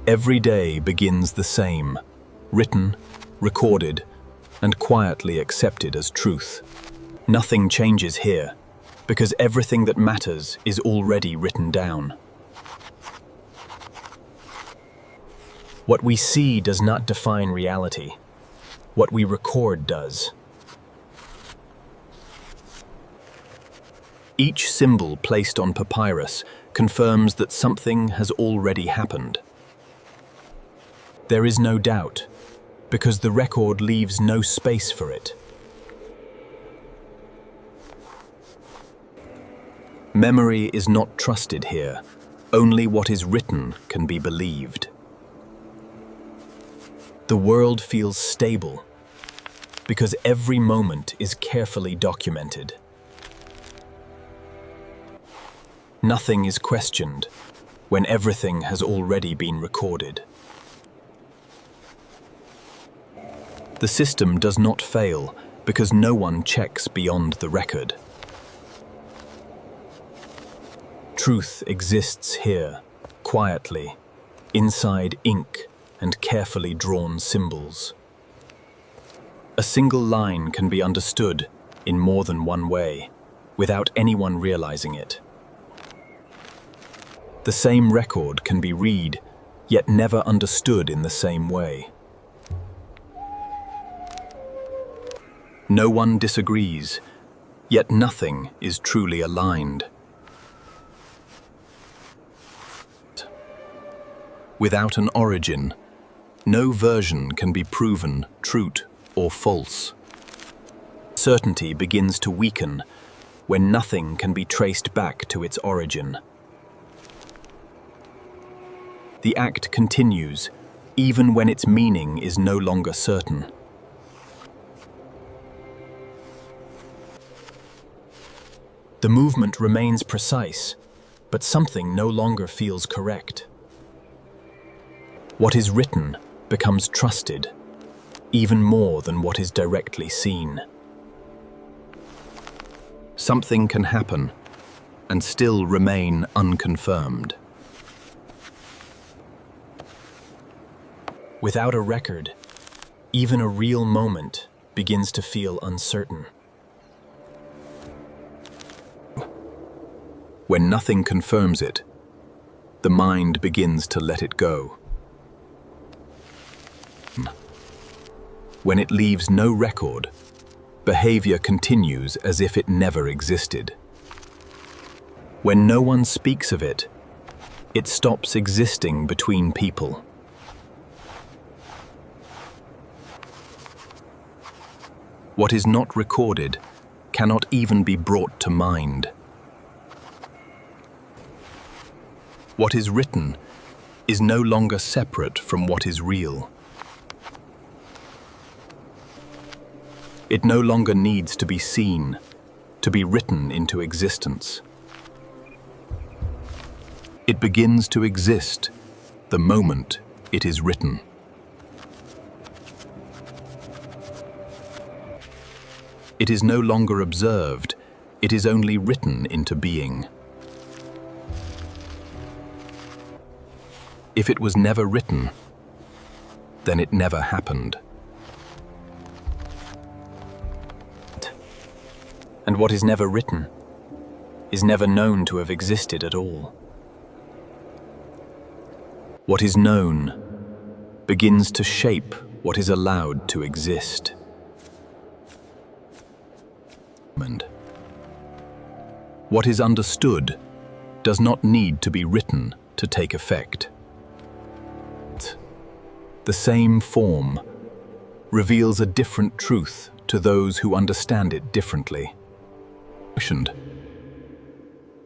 Every day begins the same, written, recorded, and quietly accepted as truth. Nothing changes here, because everything that matters is already written down. What we see does not define reality. What we record does. Each symbol placed on papyrus confirms that something has already happened. There is no doubt, because the record leaves no space for it. Memory is not trusted here. Only what is written can be believed. The world feels stable, because every moment is carefully documented. Nothing is questioned when everything has already been recorded. The system does not fail because no one checks beyond the record. Truth exists here, quietly, inside ink and carefully drawn symbols. A single line can be understood in more than one way, without anyone realizing it. The same record can be read, yet never understood in the same way. No one disagrees, yet nothing is truly aligned. Without an origin, no version can be proven true or false. Certainty begins to weaken when nothing can be traced back to its origin. The act continues, even when its meaning is no longer certain. The movement remains precise, but something no longer feels correct. What is written becomes trusted, even more than what is directly seen. Something can happen and still remain unconfirmed. Without a record, even a real moment begins to feel uncertain. When nothing confirms it, the mind begins to let it go. When it leaves no record, behavior continues as if it never existed. When no one speaks of it, it stops existing between people. What is not recorded cannot even be brought to mind. What is written is no longer separate from what is real. It no longer needs to be seen, to be written into existence. It begins to exist the moment it is written. It is no longer observed, it is only written into being. If it was never written, then it never happened. And what is never written is never known to have existed at all. What is known begins to shape what is allowed to exist. What is understood does not need to be written to take effect. The same form reveals a different truth to those who understand it differently.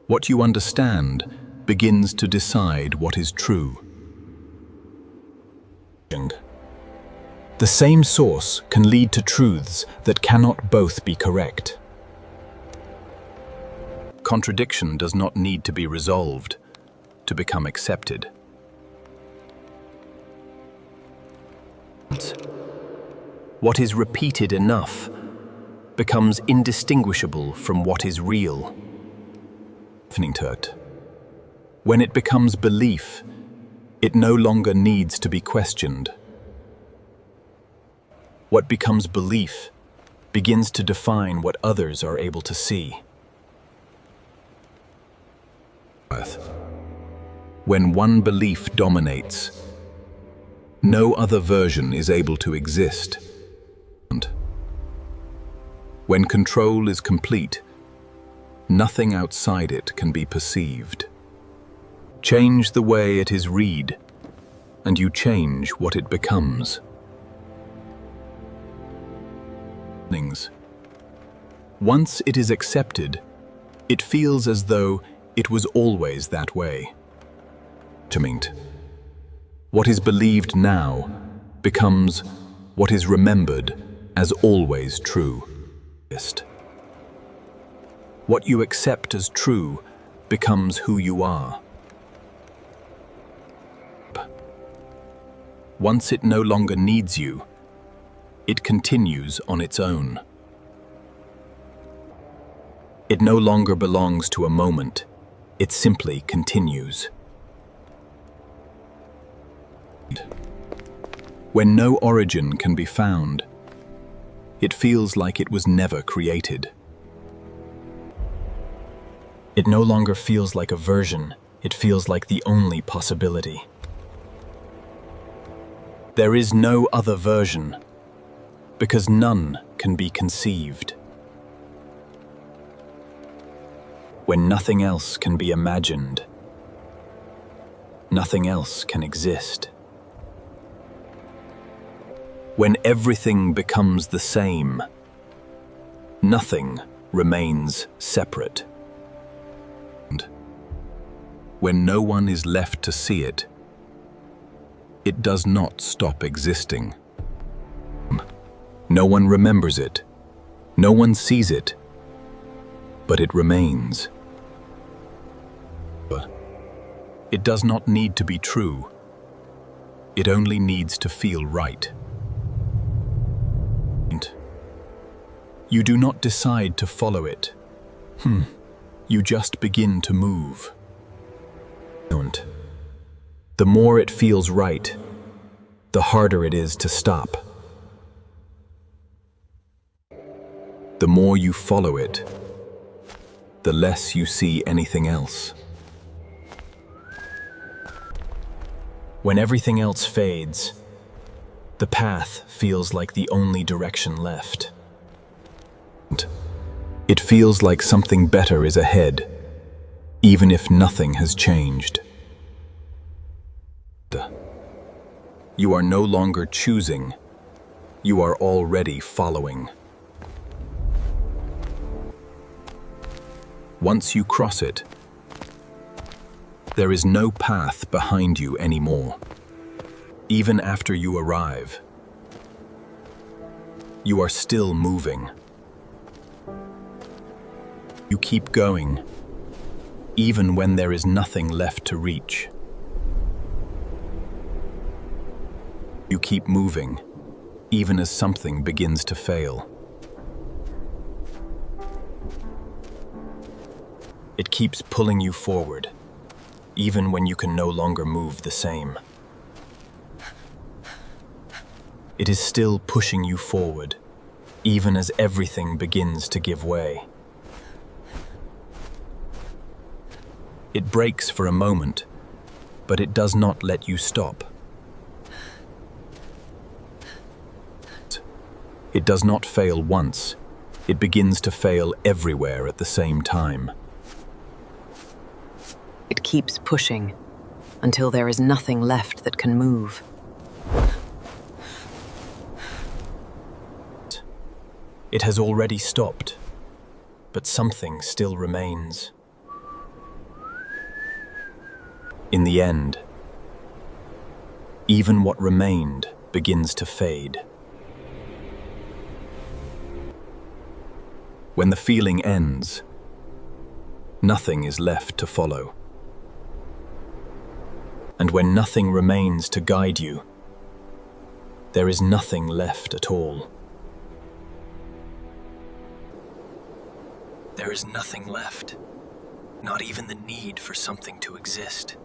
What you understand begins to decide what is true. The same source can lead to truths that cannot both be correct. Contradiction does not need to be resolved to become accepted. What is repeated enough becomes indistinguishable from what is real. When it becomes belief, It no longer needs to be questioned. What becomes belief begins to define what others are able to see. When one belief dominates, no other version is able to exist. When control is complete, nothing outside it can be perceived. Change the way it is read, and you change what it becomes. Once it is accepted, it feels as though it was always that way. What is believed now becomes what is remembered as always true. What you accept as true becomes who you are. Once it no longer needs you, it continues on its own. It no longer belongs to a moment, it simply continues. When no origin can be found, it feels like it was never created. It no longer feels like a version, it feels like the only possibility. There is no other version, because none can be conceived. When nothing else can be imagined, nothing else can exist. When everything becomes the same, nothing remains separate. And when no one is left to see it, it does not stop existing. No one remembers it, no one sees it, but it remains. But it does not need to be true. It only needs to feel right. You do not decide to follow it. You just begin to move. The more it feels right, the harder it is to stop. The more you follow it, the less you see anything else. When everything else fades, the path feels like the only direction left. It feels like something better is ahead, even if nothing has changed. You are no longer choosing, you are already following. Once you cross it, there is no path behind you anymore. Even after you arrive, you are still moving. You keep going, even when there is nothing left to reach. You keep moving, even as something begins to fail. It keeps pulling you forward, even when you can no longer move the same. It is still pushing you forward, even as everything begins to give way. It breaks for a moment, but it does not let you stop. It does not fail once, it begins to fail everywhere at the same time. It keeps pushing until there is nothing left that can move. It has already stopped, but something still remains. In the end, even what remained begins to fade. When the feeling ends, nothing is left to follow. And when nothing remains to guide you, there is nothing left at all. There is nothing left, not even the need for something to exist.